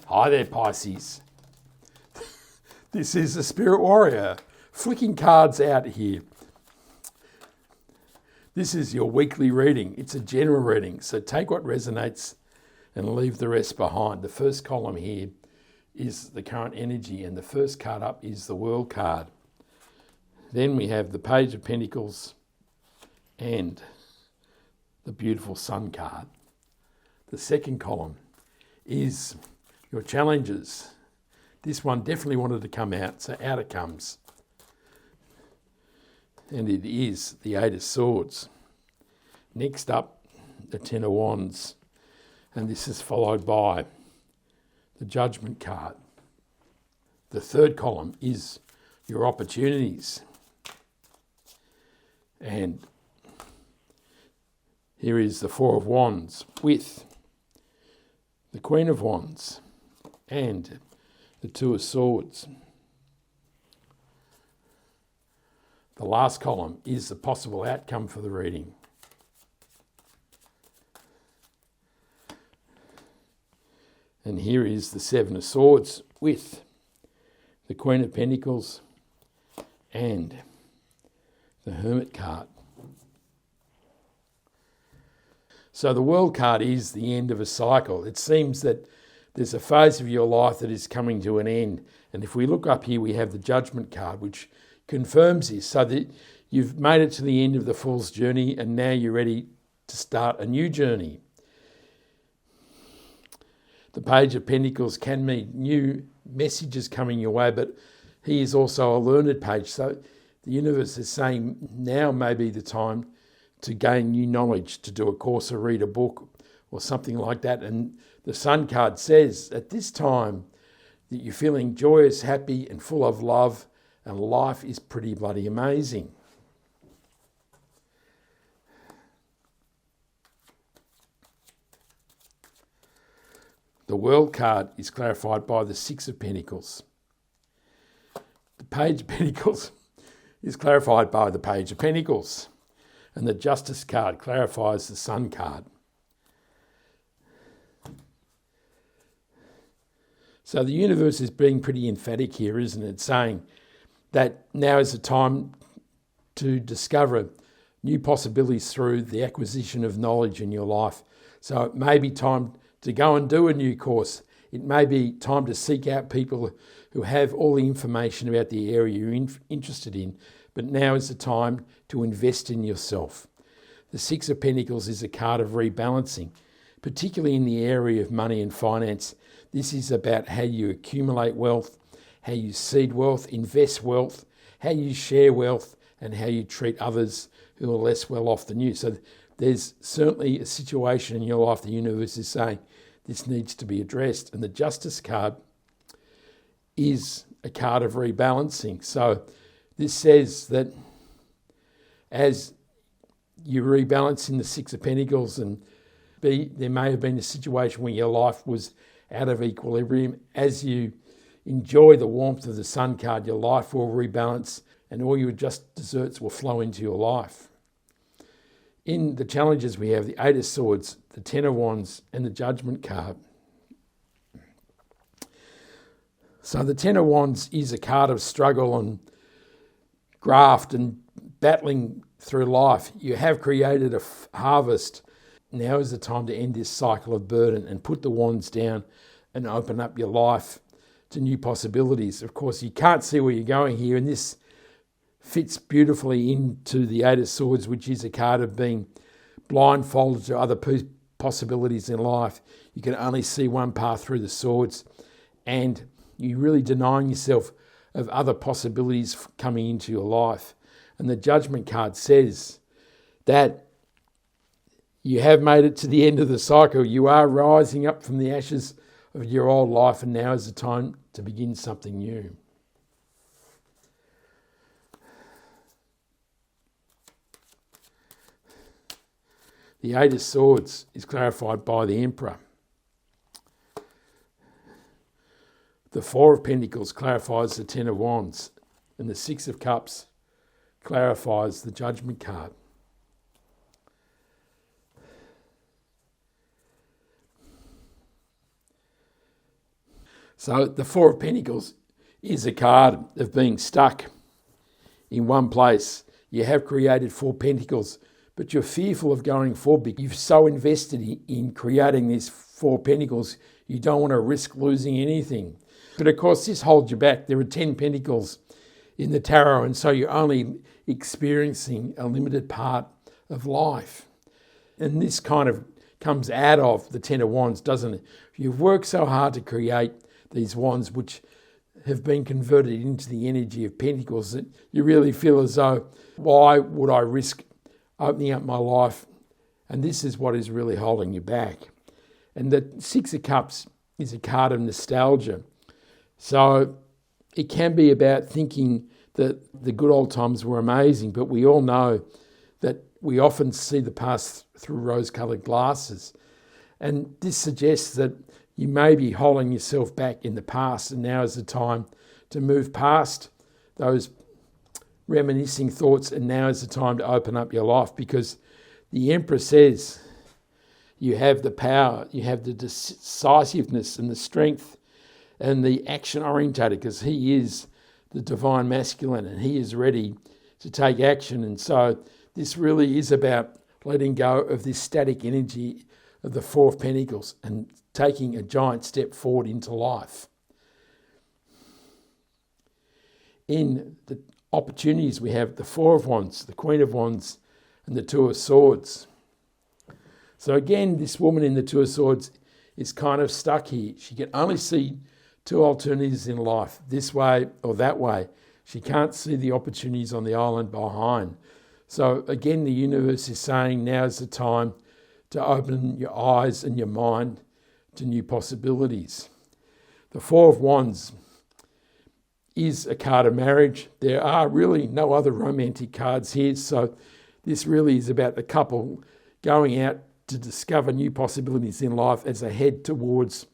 Hi there, Pisces. This is the Spirit Warrior, flicking cards out here. This is your weekly reading. It's a general reading, so take what resonates and leave the rest behind. The first column here is the current energy, and the first card up is the World card. Then we have the Page of Pentacles and the beautiful Sun card. The second column is your challenges. This one definitely wanted to come out, so out it comes. And it is the Eight of Swords. Next up, the Ten of Wands. And this is followed by the Judgment card. The third column is your opportunities. And here is the Four of Wands with the Queen of Wands and the Two of Swords. The last column is the possible outcome for the reading. And here is the Seven of Swords with the Queen of Pentacles and the Hermit card. So the World card is the end of a cycle. It seems that there's a phase of your life that is coming to an end. And if we look up here, we have the Judgment card, which confirms this, so that you've made it to the end of the Fool's journey and now you're ready to start a new journey. The Page of Pentacles can mean new messages coming your way, but he is also a learned page. So the universe is saying now may be the time to gain new knowledge, to do a course or read a book or something like that. And the Sun card says at this time that you're feeling joyous, happy and full of love, and life is pretty bloody amazing. The World card is clarified by the Six of Pentacles. The Page of Pentacles is clarified by the Page of Pentacles. And the Justice card clarifies the Sun card. So the universe is being pretty emphatic here, isn't it? Saying that now is the time to discover new possibilities through the acquisition of knowledge in your life. So it may be time to go and do a new course. It may be time to seek out people who have all the information about the area you're interested in. But now is the time to invest in yourself. The Six of Pentacles is a card of rebalancing, particularly in the area of money and finance. This is about how you accumulate wealth, how you seed wealth, invest wealth, how you share wealth, and how you treat others who are less well off than you. So there's certainly a situation in your life the universe is saying this needs to be addressed. And the Justice card is a card of rebalancing. So this says that as you rebalance in the Six of Pentacles, and there may have been a situation where your life was out of equilibrium. As you enjoy the warmth of the Sun card, your life will rebalance and all your just desserts will flow into your life. In the challenges, we have the Eight of Swords, the Ten of Wands, and the Judgment card. So the Ten of Wands is a card of struggle and graft and battling through life. You have created a harvest. Now is the time to end this cycle of burden and put the wands down and open up your life to new possibilities. Of course, you can't see where you're going here, and this fits beautifully into the Eight of Swords, which is a card of being blindfolded to other possibilities in life. You can only see one path through the swords, and you're really denying yourself of other possibilities coming into your life. And the Judgment card says that you have made it to the end of the cycle. You are rising up from the ashes of your old life, and now is the time to begin something new. The Eight of Swords is clarified by the Emperor. The Four of Pentacles clarifies the Ten of Wands, and the Six of Cups clarifies the Judgment card. So the Four of Pentacles is a card of being stuck in one place. You have created Four Pentacles, but you're fearful of going forward because you've so invested in creating these Four Pentacles, you don't want to risk losing anything. But of course, this holds you back. There are 10 Pentacles in the tarot, and so you're only experiencing a limited part of life. And this kind of comes out of the Ten of Wands, doesn't it? You've worked so hard to create these wands, which have been converted into the energy of Pentacles, that you really feel as though, why would I risk opening up my life? And this is what is really holding you back. And the Six of Cups is a card of nostalgia. So it can be about thinking that the good old times were amazing, but we all know that we often see the past through rose-coloured glasses. And this suggests that you may be holding yourself back in the past, and now is the time to move past those reminiscing thoughts, and now is the time to open up your life, because the Emperor says you have the power, you have the decisiveness and the strength and the action orientated, because he is the divine masculine and he is ready to take action. And so this really is about letting go of this static energy of the Four of Pentacles and taking a giant step forward into life. In the opportunities, we have the Four of Wands, the Queen of Wands, and the Two of Swords. So again, this woman in the Two of Swords is kind of stuck here. She can only see two alternatives in life, this way or that way. She can't see the opportunities on the island behind. So again, the universe is saying now's the time to open your eyes and your mind to new possibilities. The Four of Wands is a card of marriage. There are really no other romantic cards here, so this really is about the couple going out to discover new possibilities in life as they head towards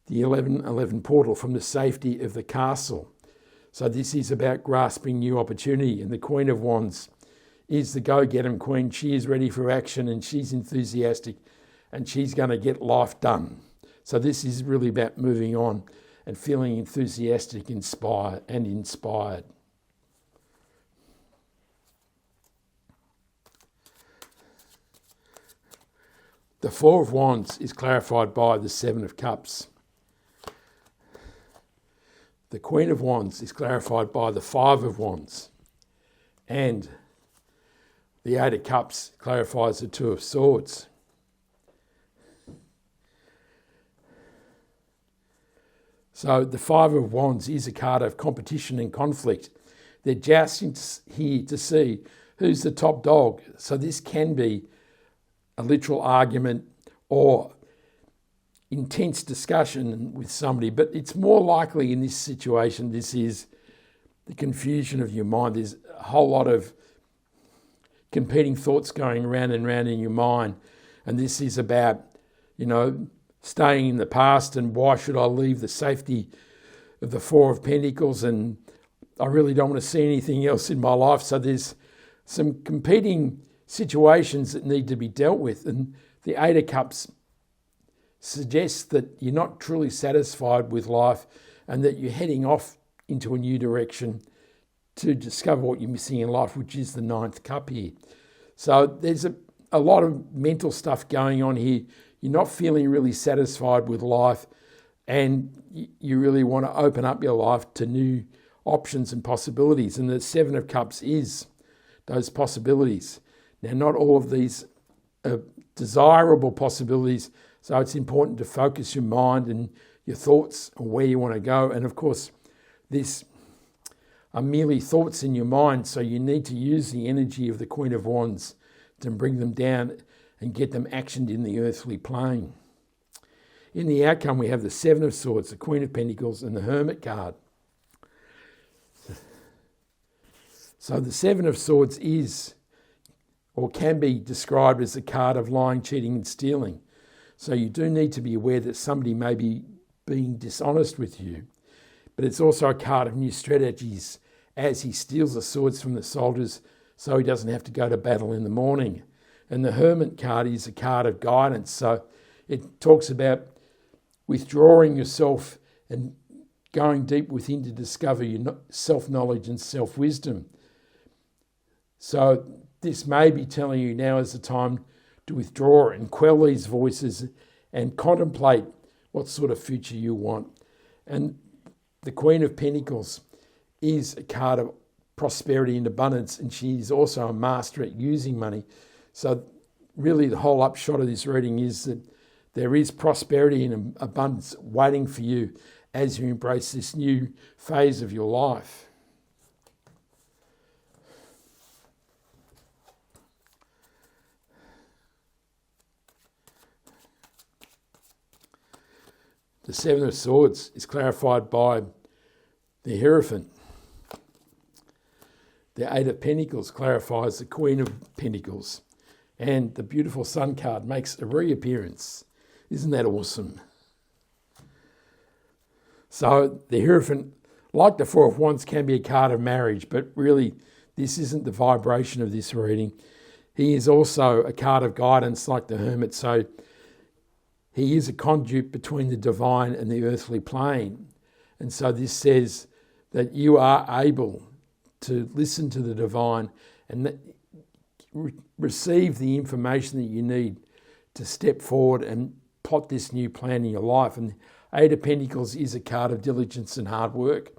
the 1111 portal from the safety of the castle. So this is about grasping new opportunity, and the Queen of Wands is the go-get-em queen. She is ready for action and she's enthusiastic and she's going to get life done. So this is really about moving on and feeling enthusiastic, inspired. The Four of Wands is clarified by the Seven of Cups. The Queen of Wands is clarified by the Five of Wands. And the Eight of Cups clarifies the Two of Swords. So the Five of Wands is a card of competition and conflict. They're jousting here to see who's the top dog. So this can be a literal argument or intense discussion with somebody, but it's more likely in this situation, this is the confusion of your mind. There's a whole lot of competing thoughts going round and round in your mind. And this is about, staying in the past and why should I leave the safety of the Four of Pentacles, and I really don't want to see anything else in my life. So there's some competing situations that need to be dealt with. And the Eight of Cups suggests that you're not truly satisfied with life and that you're heading off into a new direction to discover what you're missing in life, which is the Ninth Cup here. So there's a lot of mental stuff going on here. You're not feeling really satisfied with life and you really want to open up your life to new options and possibilities. And the Seven of Cups is those possibilities. Now, not all of these are desirable possibilities, so it's important to focus your mind and your thoughts on where you want to go. And of course, this are merely thoughts in your mind, so you need to use the energy of the Queen of Wands to bring them down and get them actioned in the earthly plane. In the outcome, we have the Seven of Swords, the Queen of Pentacles, and the Hermit card. So the Seven of Swords is, or can be described as a card of lying, cheating, and stealing. So you do need to be aware that somebody may be being dishonest with you. But it's also a card of new strategies as he steals the swords from the soldiers so he doesn't have to go to battle in the morning. And the Hermit card is a card of guidance. So it talks about withdrawing yourself and going deep within to discover your self-knowledge and self-wisdom. So this may be telling you now is the time to withdraw and quell these voices and contemplate what sort of future you want. And the Queen of Pentacles is a card of prosperity and abundance, and she is also a master at using money. So really the whole upshot of this reading is that there is prosperity and abundance waiting for you as you embrace this new phase of your life. The Seven of Swords is clarified by the Hierophant. The Eight of Pentacles clarifies the Queen of Pentacles. And the beautiful Sun card makes a reappearance. Isn't that awesome? So the Hierophant, like the Four of Wands, can be a card of marriage, but really this isn't the vibration of this reading. He is also a card of guidance like the Hermit. So he is a conduit between the divine and the earthly plane. And so this says that you are able to listen to the divine and receive the information that you need to step forward and plot this new plan in your life. And Eight of Pentacles is a card of diligence and hard work.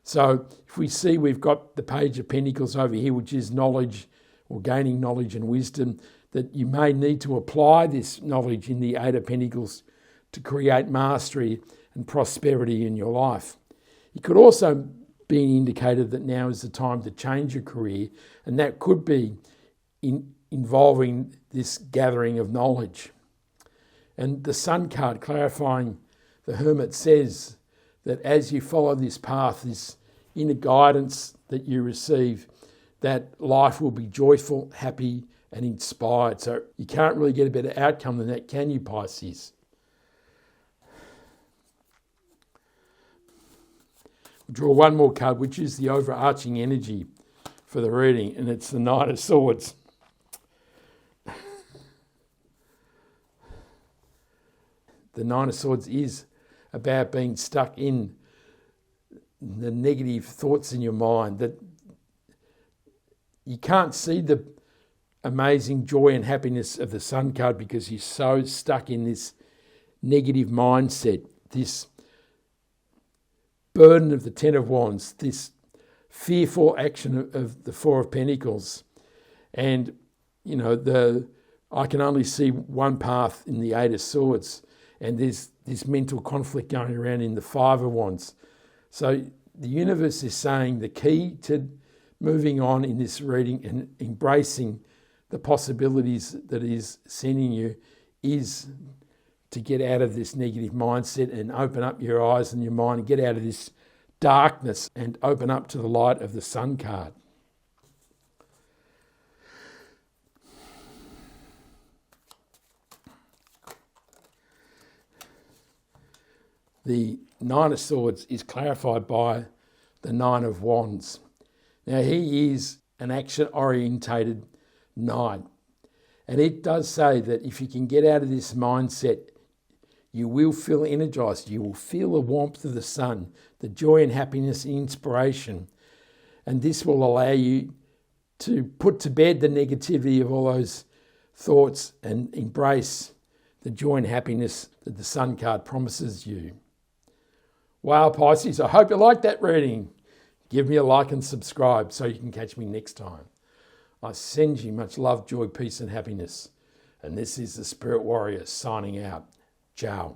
So if we see we've got the Page of Pentacles over here, which is knowledge or gaining knowledge and wisdom, that you may need to apply this knowledge in the Eight of Pentacles to create mastery and prosperity in your life. It could also be indicated that now is the time to change your career, and that could be involving this gathering of knowledge. And the Sun card clarifying the Hermit says that as you follow this path, this inner guidance that you receive, that life will be joyful, happy, and inspired. So you can't really get a better outcome than that, can you, Pisces? We'll draw one more card, which is the overarching energy for the reading, and it's the Knight of Swords. The Knight of Swords is about being stuck in the negative thoughts in your mind, that you can't see the amazing joy and happiness of the Sun card because you're so stuck in this negative mindset, this burden of the Ten of Wands, this fearful action of the Four of Pentacles. And, you know, I can only see one path in the Eight of Swords, and there's this mental conflict going around in the Five of Wands. So the universe is saying the key to moving on in this reading and embracing the possibilities that is sending you is to get out of this negative mindset and open up your eyes and your mind and get out of this darkness and open up to the light of the Sun card. The Nine of Swords is clarified by the Nine of Wands. Now, he is an action-orientated knight. And it does say that if you can get out of this mindset, you will feel energized. You will feel the warmth of the sun, the joy and happiness and inspiration. And this will allow you to put to bed the negativity of all those thoughts and embrace the joy and happiness that the Sun card promises you. Wow, Pisces, I hope you liked that reading. Give me a like and subscribe so you can catch me next time. I send you much love, joy, peace and happiness. And this is the Spirit Warrior signing out. Ciao.